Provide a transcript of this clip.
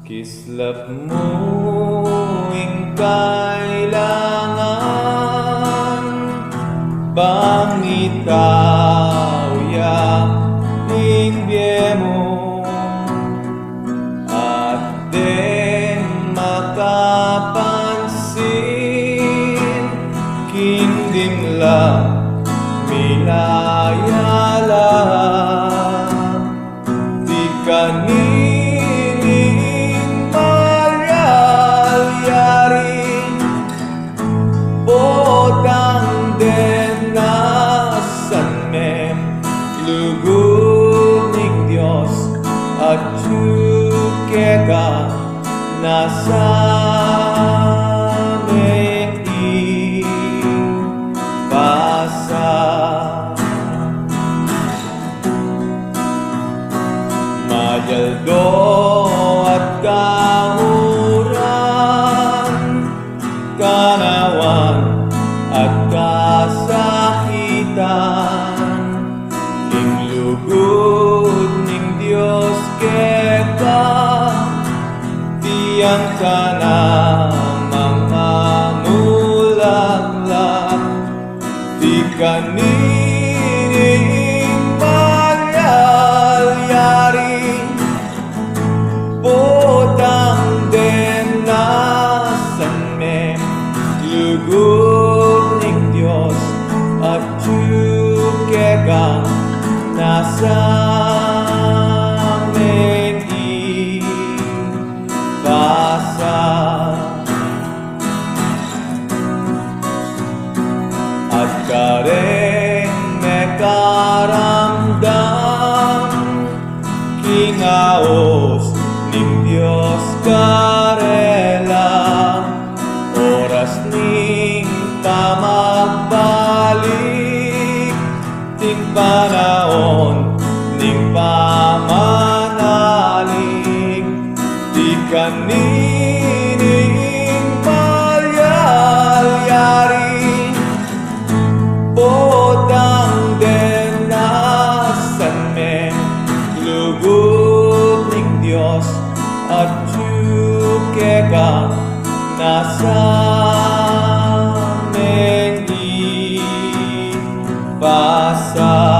Kislap mo'y kailangan bang itauya mo at din makapansin kindimla milayala di kanining maryari bodang den nasan me lugod ng Diyos at tsukega nasa aming ipasa. Mayaldo at kahuran, kanawan at kasakitan, inglugod ng Diyos keka, tiyang ka na mga mulaklak, di kanining malyari, bodang den nasan me lugod ng Diyos at tsukega nasa aming ipasa. At kareng mekaramdam kingaos ning Diyos karela oras ning pamagbalik ting panahon ning pamanalig di kanining malyari bodang den nasan me lugod ng Diyos at tsukega nasa aming ipasa.